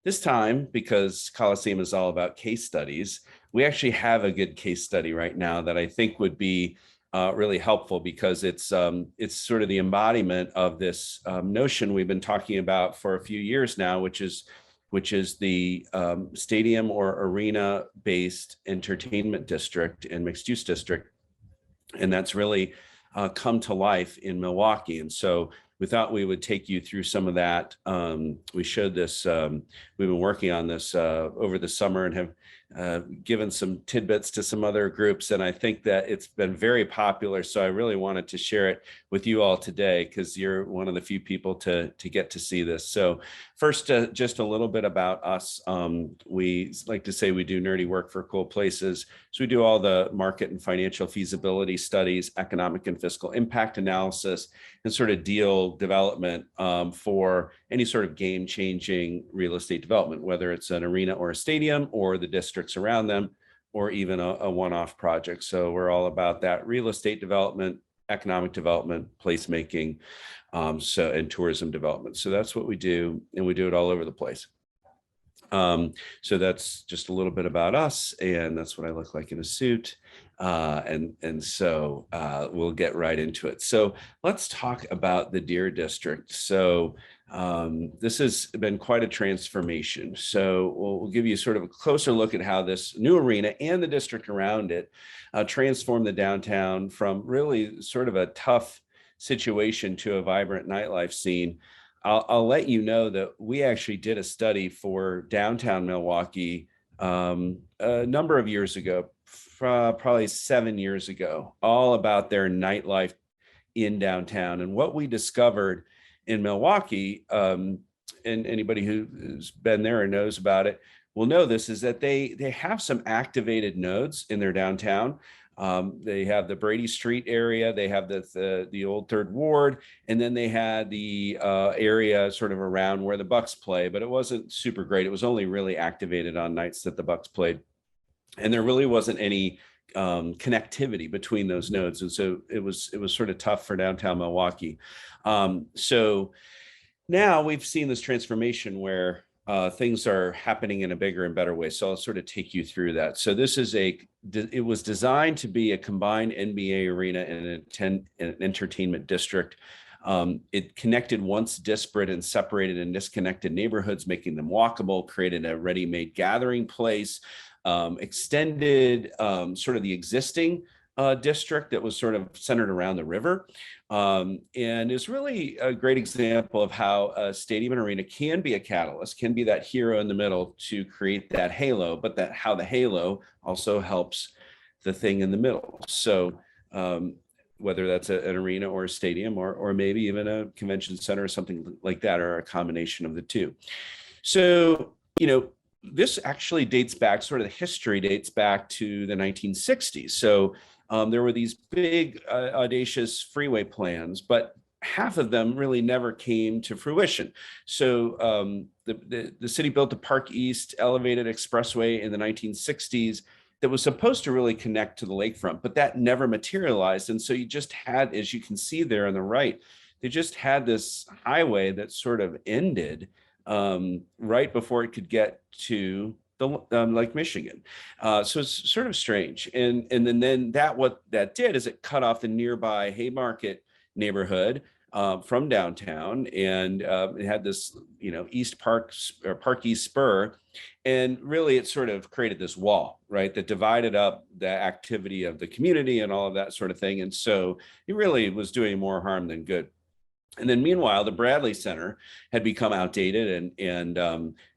This time, because Coliseum is all about case studies, we actually have a good case study right now that I think would be really helpful because it's sort of the embodiment of this notion we've been talking about for a few years now, which is the stadium or arena-based entertainment district and mixed-use district, and that's really come to life in Milwaukee. And so we thought we would take you through some of that. We showed this, we've been working on this over the summer and have given some tidbits to some other groups. And I think that it's been very popular. So I really wanted to share it with you all today because you're one of the few people to get to see this. So first, just a little bit about us. We like to say we do nerdy work for cool places. So we do all the market and financial feasibility studies, economic and fiscal impact analysis, and sort of deal development for any sort of game-changing real estate development, whether it's an arena or a stadium or the districts around them, or even a one-off project. So we're all about that real estate development, economic development, placemaking, and tourism development. So that's what we do, and we do it all over the place. So that's just a little bit about us, and that's what I look like in a suit. So we'll get right into it. So let's talk about the Deer District. So this has been quite a transformation. So we'll give you sort of a closer look at how this new arena and the district around it transformed the downtown from really sort of a tough situation to a vibrant nightlife scene. I'll let you know that we actually did a study for downtown Milwaukee a number of years ago, probably 7 years ago, all about their nightlife in downtown. And what we discovered in Milwaukee, and anybody who's been there or knows about it will know this, is that they have some activated nodes in their downtown. They have the Brady Street area, they have the old Third Ward, and then they had the area sort of around where the Bucks play, but it wasn't super great. It was only really activated on nights that the Bucks played. And there really wasn't any connectivity between those nodes. And so it was sort of tough for downtown Milwaukee. So now we've seen this transformation where things are happening in a bigger and better way. So I'll sort of take you through that. So this is it was designed to be a combined NBA arena and an entertainment district. It connected once disparate and separated and disconnected neighborhoods, making them walkable, created a ready-made gathering place, extended sort of the existing district that was sort of centered around the river, and is really a great example of how a stadium and arena can be a catalyst, can be that hero in the middle to create that halo, but how the halo also helps the thing in the middle. So whether that's an arena or a stadium or maybe even a convention center or something like that, or a combination of the two. So, this actually dates back, sort of the history dates back to the 1960s. So there were these big, audacious freeway plans, but half of them really never came to fruition. So the city built the Park East elevated expressway in the 1960s that was supposed to really connect to the lakefront, but that never materialized. And so you just had, as you can see there on the right, they just had this highway that sort of ended right before it could get to the Lake Michigan. So it's sort of strange. And then what that did is it cut off the nearby Haymarket neighborhood from downtown, and it had this, East Park or Park East spur, and really it sort of created this wall, right, that divided up the activity of the community and all of that sort of thing. And so it really was doing more harm than good. And then meanwhile, the Bradley Center had become outdated, and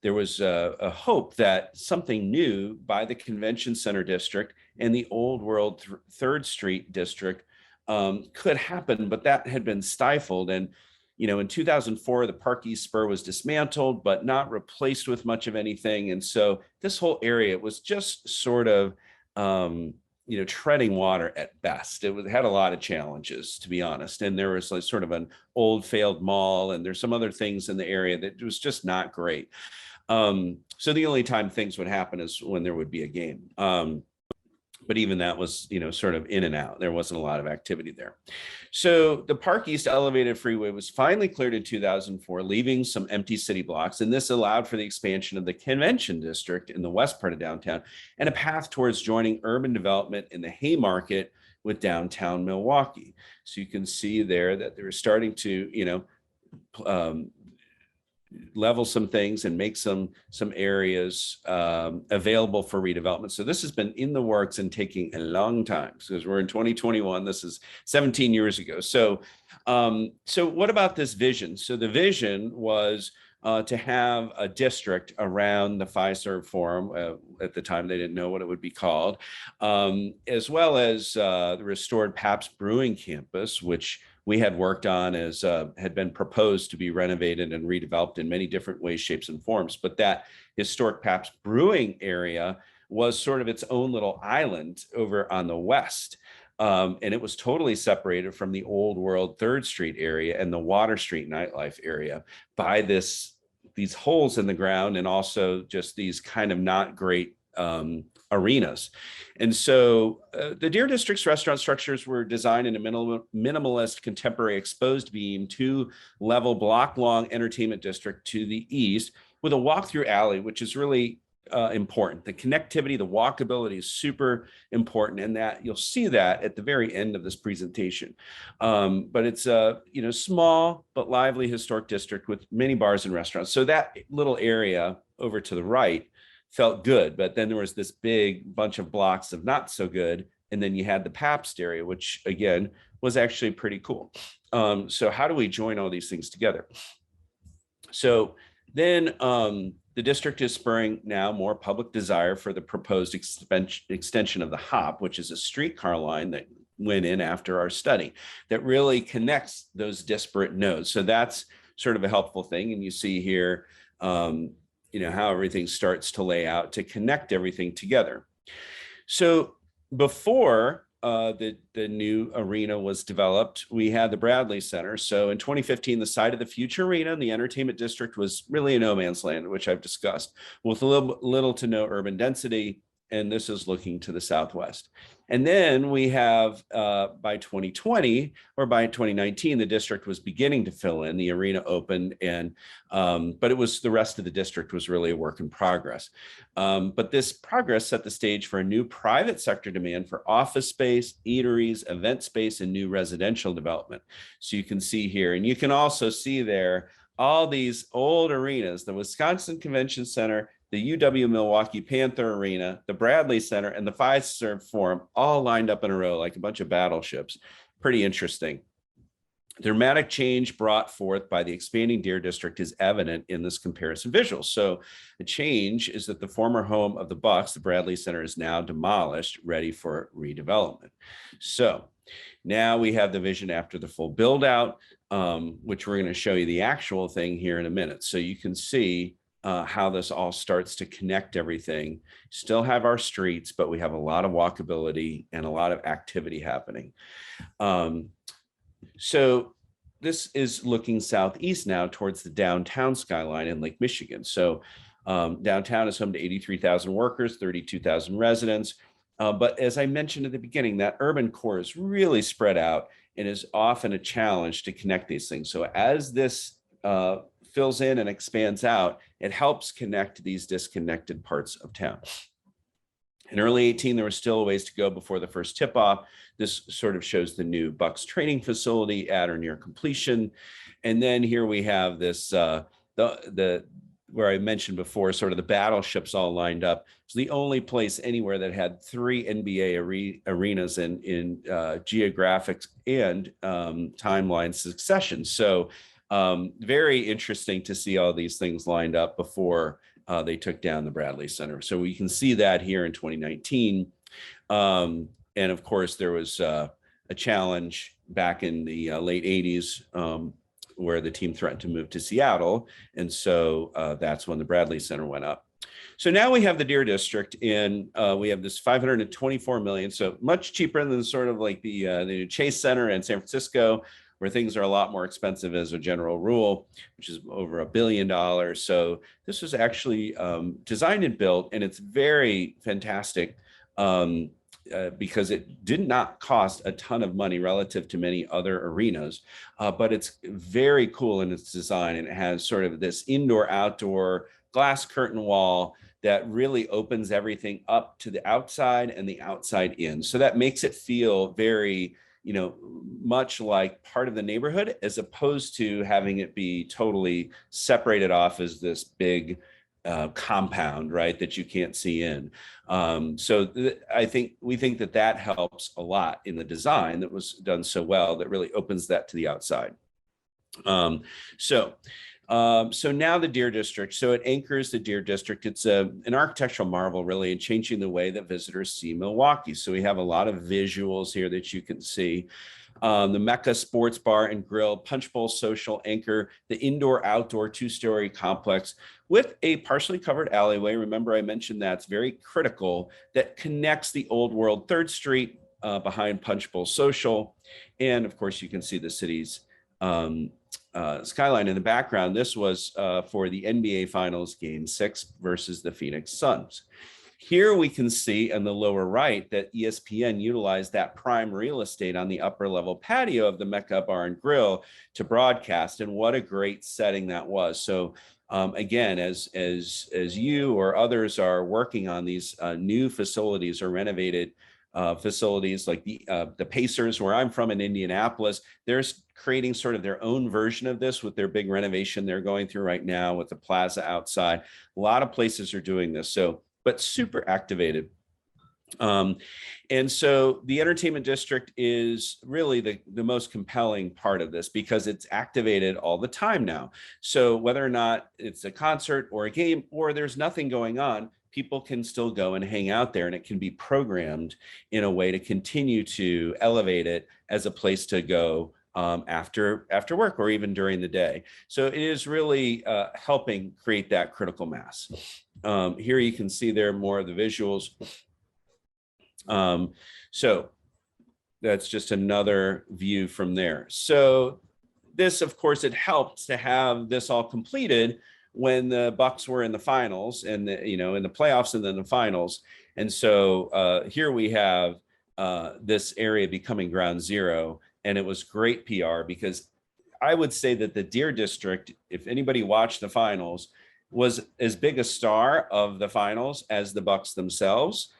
there was a hope that something new by the Convention Center District and the Old World 3rd Street District could happen, but that had been stifled. And, in 2004, the Park East Spur was dismantled, but not replaced with much of anything. And so this whole area was just sort of, treading water at best. It had a lot of challenges, to be honest. And there was like sort of an old failed mall, and there's some other things in the area that was just not great. So the only time things would happen is when there would be a game. but even that was, sort of in and out. There wasn't a lot of activity there. So the Park East Elevated Freeway was finally cleared in 2004, leaving some empty city blocks. And this allowed for the expansion of the Convention District in the west part of downtown and a path towards joining urban development in the Haymarket with downtown Milwaukee. So you can see there that they're starting to, level some things and make some areas available for redevelopment. So this has been in the works and taking a long time because we're in 2021. This is 17 years ago. So what about this vision? So the vision was to have a district around the Fiserv Forum. At the time, they didn't know what it would be called, as well as the restored Pabst Brewing Campus, which we had worked on as had been proposed to be renovated and redeveloped in many different ways, shapes, and forms. But that historic Pabst Brewing area was sort of its own little island over on the west. And it was totally separated from the old world 3rd Street area and the Water Street nightlife area by these holes in the ground, and also just these kind of not great arenas. And so the Deer District's restaurant structures were designed in a minimalist contemporary exposed beam 2-level block long entertainment district to the east with a walk-through alley, which is really important. The connectivity, the walkability is super important, and that you'll see that at the very end of this presentation. But it's a small but lively historic district with many bars and restaurants. So that little area over to the right felt good, but then there was this big bunch of blocks of not so good, and then you had the Pabst area, which again was actually pretty cool. So how do we join all these things together? So then the district is spurring now more public desire for the proposed extension of the HOP, which is a streetcar line that went in after our study that really connects those disparate nodes. So that's sort of a helpful thing. And you see here, how everything starts to lay out to connect everything together. So before the new arena was developed, we had the Bradley Center. So in 2015, the site of the future arena in the entertainment district was really a no man's land, which I've discussed, with little to no urban density. And this is looking to the southwest. And then we have by 2020 or by 2019, the district was beginning to fill in. The arena opened, and but it was the rest of the district was really a work in progress. But this progress set the stage for a new private sector demand for office space, eateries, event space, and new residential development. So you can see here, and you can also see there all these old arenas, the Wisconsin Convention Center, the UW Milwaukee Panther Arena, the Bradley Center, and the Fiserv Forum all lined up in a row like a bunch of battleships. Pretty interesting. The dramatic change brought forth by the expanding Deer District is evident in this comparison visual. So the change is that the former home of the Bucks, the Bradley Center, is now demolished, ready for redevelopment. So now we have the vision after the full build out, which we're going to show you the actual thing here in a minute. So you can see how this all starts to connect everything. Still have our streets, but we have a lot of walkability and a lot of activity happening. So this is looking southeast now towards the downtown skyline in Lake Michigan. So downtown is home to 83,000 workers, 32,000 residents. But as I mentioned at the beginning, that urban core is really spread out and is often a challenge to connect these things. So as this fills in and expands out, it helps connect these disconnected parts of town. In early 18, there was still a ways to go before the first tip-off. This sort of shows the new Bucks training facility at or near completion. And then here we have this, where I mentioned before, sort of the battleships all lined up. It's the only place anywhere that had 3 NBA arenas in geographic and timeline succession. So very interesting to see all these things lined up before they took down the Bradley Center. So we can see that here in 2019. And of course, there was a challenge back in the late 80s where the team threatened to move to Seattle. And so that's when the Bradley Center went up. So now we have the Deer District, and we have this $524 million. So much cheaper than sort of like the Chase Center in San Francisco, where things are a lot more expensive as a general rule, which is over $1 billion. So this was actually designed and built, and it's very fantastic because it did not cost a ton of money relative to many other arenas, but it's very cool in its design, and it has sort of this indoor-outdoor glass curtain wall that really opens everything up to the outside and the outside in. So that makes it feel very, much like part of the neighborhood, as opposed to having it be totally separated off as this big compound, right, that you can't see in. We think that helps a lot in the design that was done so well, that really opens that to the outside. So now the Deer District. So it anchors the Deer District. It's an architectural marvel, really, in changing the way that visitors see Milwaukee. So we have a lot of visuals here that you can see. The Mecca Sports Bar and Grill, Punch Bowl Social anchor the indoor-outdoor two-story complex with a partially covered alleyway. Remember, I mentioned that's very critical, that connects the Old World 3rd Street behind Punch Bowl Social. And of course, you can see the city's skyline in the background. This was for the NBA Finals Game 6 versus the Phoenix Suns. Here we can see in the lower right that ESPN utilized that prime real estate on the upper level patio of the Mecca Bar and Grill to broadcast, and what a great setting that was. So again, as you or others are working on these new facilities or renovated facilities like the Pacers, where I'm from in Indianapolis, they're creating sort of their own version of this with their big renovation they're going through right now with the plaza outside. A lot of places are doing this, so, but super activated. And so the entertainment district is really the most compelling part of this, because it's activated all the time now. So whether or not it's a concert or a game or there's nothing going on, people can still go and hang out there, and it can be programmed in a way to continue to elevate it as a place to go after work or even during the day. So it is really helping create that critical mass. Here you can see there more of the visuals. So that's just another view from there. So this, of course, it helped to have this all completed when the Bucks were in the finals and in the playoffs and then the finals. And so here we have this area becoming ground zero, and it was great PR, because I would say that the Deer District, if anybody watched the finals, was as big a star of the finals as the Bucks themselves.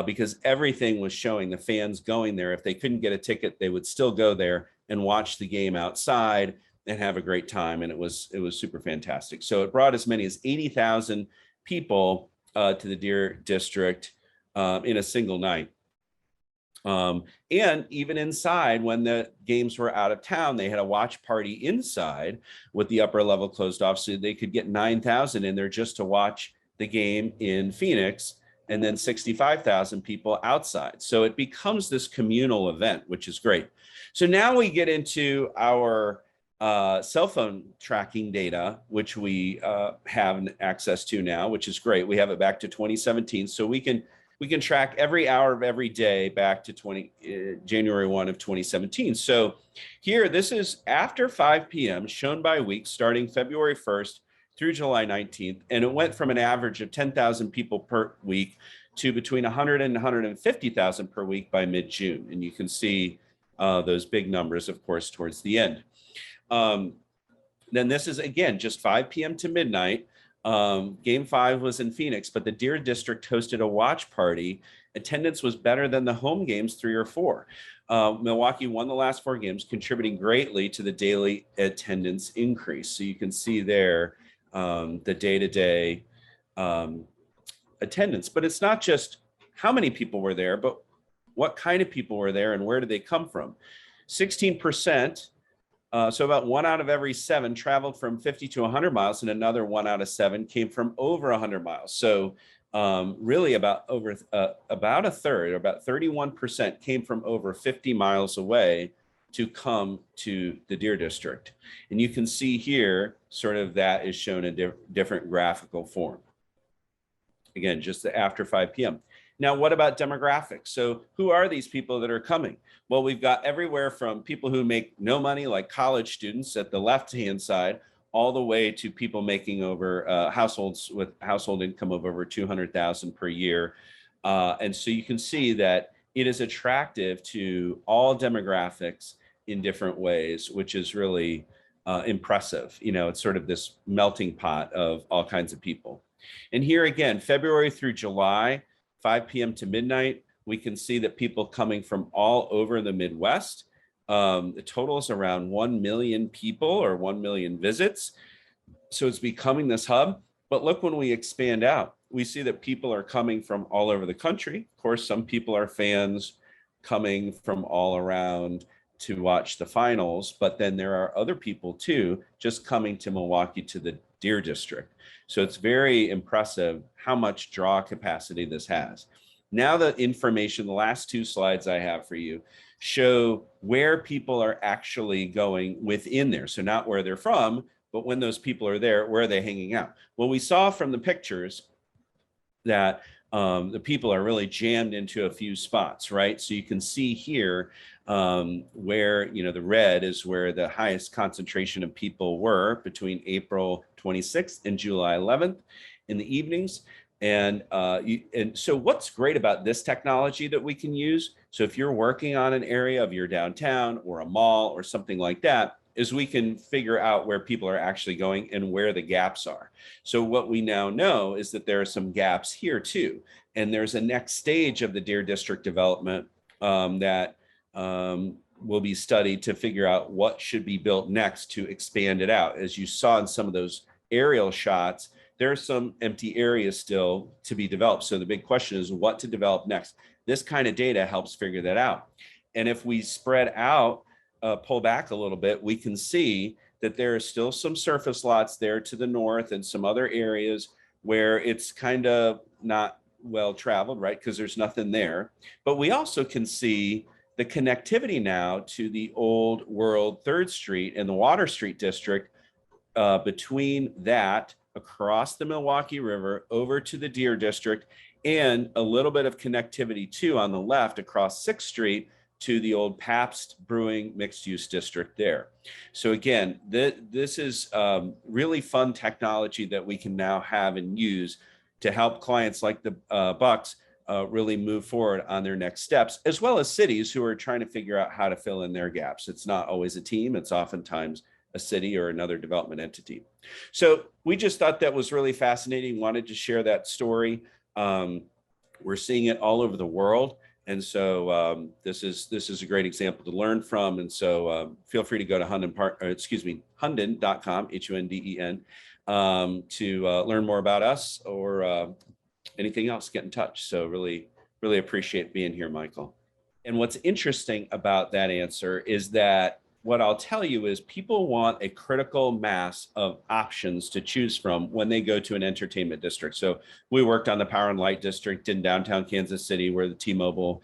Because everything was showing the fans going there. If they couldn't get a ticket, they would still go there and watch the game outside and have a great time. And it was super fantastic. So it brought as many as 80,000 people to the Deer District in a single night. And even inside, when the games were out of town, they had a watch party inside with the upper level closed off, so they could get 9,000 in there just to watch the game in Phoenix, and then 65,000 people outside. So it becomes this communal event, which is great. So now we get into our cell phone tracking data, which we have access to now, which is great. We have it back to 2017. So we can track every hour of every day back to January 1 of 2017. So here, this is after 5 p.m. shown by week, starting February 1st through July 19th. And it went from an average of 10,000 people per week to between 100 and 150,000 per week by mid-June. And you can see those big numbers, of course, towards the end. Then this is, again, just 5 p.m. to midnight. Game 5 was in Phoenix, but the Deer District hosted a watch party. Attendance was better than the home games 3 or 4. Milwaukee won the last 4 games, contributing greatly to the daily attendance increase. So you can see there the day-to-day attendance. But it's not just how many people were there, but what kind of people were there and where did they come from. 16%, so about 1 out of every 7 traveled from 50 to 100 miles, and another 1 out of 7 came from over 100 miles. So really about a third, or about 31%, came from over 50 miles away to come to the Deer District. And you can see here, sort of that is shown in different graphical form. Again, just after 5 p.m. Now, what about demographics? So who are these people that are coming? Well, we've got everywhere from people who make no money, like college students at the left-hand side, all the way to people making over households with household income of over 200,000 per year. And so you can see that it is attractive to all demographics in different ways, which is really impressive. It's sort of this melting pot of all kinds of people. And here again, February through July, 5 p.m. to midnight, we can see that people coming from all over the Midwest. The total is around 1 million people or 1 million visits. So it's becoming this hub. But look, when we expand out, we see that people are coming from all over the country. Of course, some people are fans coming from all around to watch the finals, but then there are other people too, just coming to Milwaukee to the Deer District. So it's very impressive how much draw capacity this has. Now the information, the last two slides I have for you, show where people are actually going within there. So not where they're from, but when those people are there, where are they hanging out? Well, we saw from the pictures that the people are really jammed into a few spots, right? So you can see here where, the red is where the highest concentration of people were between April 26th and July 11th in the evenings. And so what's great about this technology that we can use, so if you're working on an area of your downtown or a mall or something like that, is we can figure out where people are actually going and where the gaps are. So what we now know is that there are some gaps here too. And there's a next stage of the Deer District development that will be studied to figure out what should be built next to expand it out. As you saw in some of those aerial shots, there are some empty areas still to be developed. So the big question is what to develop next. This kind of data helps figure that out. And if we spread out, pull back a little bit, we can see that there are still some surface lots there to the north and some other areas where it's kind of not well traveled, right? Because there's nothing there. But we also can see the connectivity now to the old World 3rd Street and the Water Street District, between that across the Milwaukee River over to the Deer District, and a little bit of connectivity too on the left across 6th Street to the old Pabst Brewing mixed use district there. So again, this is really fun technology that we can now have and use to help clients like the Bucks really move forward on their next steps, as well as cities who are trying to figure out how to fill in their gaps. It's not always a team, it's oftentimes a city or another development entity. So we just thought that was really fascinating, wanted to share that story. We're seeing it all over the world. And so this is a great example to learn from. And so feel free to go to Hunden.com, Hunden, to learn more about us or anything else, get in touch. So really appreciate being here, Michael. And what's interesting about that answer is that what I'll tell you is people want a critical mass of options to choose from when they go to an entertainment district. So we worked on the Power and Light District in downtown Kansas City, where the T-Mobile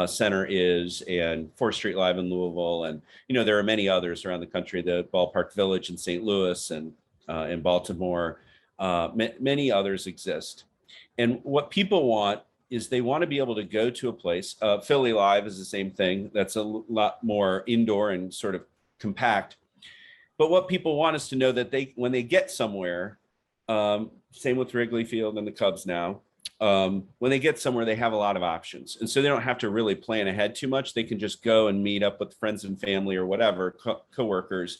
Center is, and 4th Street Live in Louisville. And, there are many others around the country, the Ballpark Village in St. Louis and in Baltimore. Many others exist. And what people want is they want to be able to go to a place. Philly Live is the same thing. That's a lot more indoor and sort of compact. But what people want is to know that when they get somewhere, same with Wrigley Field and the Cubs now, when they get somewhere, they have a lot of options. And so they don't have to really plan ahead too much. They can just go and meet up with friends and family or whatever, coworkers,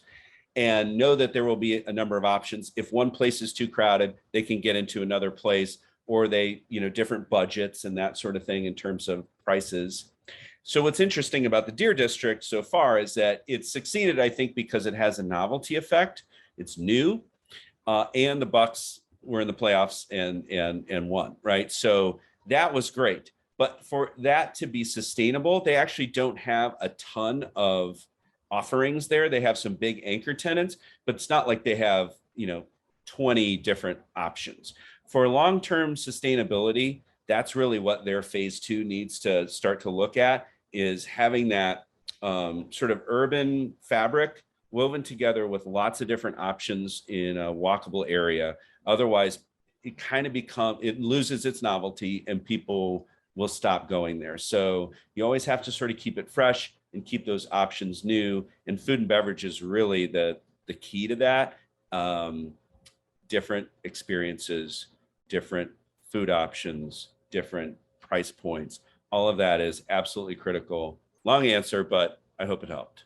and know that there will be a number of options. If one place is too crowded, they can get into another place, or they, different budgets and that sort of thing in terms of prices. So what's interesting about the Deer District so far is that it's succeeded, I think, because it has a novelty effect. It's new, and the Bucks were in the playoffs and won, right? So that was great. But for that to be sustainable, they actually don't have a ton of offerings there. They have some big anchor tenants, but it's not like they have, 20 different options. For long-term sustainability, that's really what their phase 2 needs to start to look at, is having that sort of urban fabric woven together with lots of different options in a walkable area. Otherwise, it loses its novelty and people will stop going there. So you always have to sort of keep it fresh and keep those options new. And food and beverage is really the key to that. Different experiences, different food options, different price points, all of that is absolutely critical. Long answer, but I hope it helped.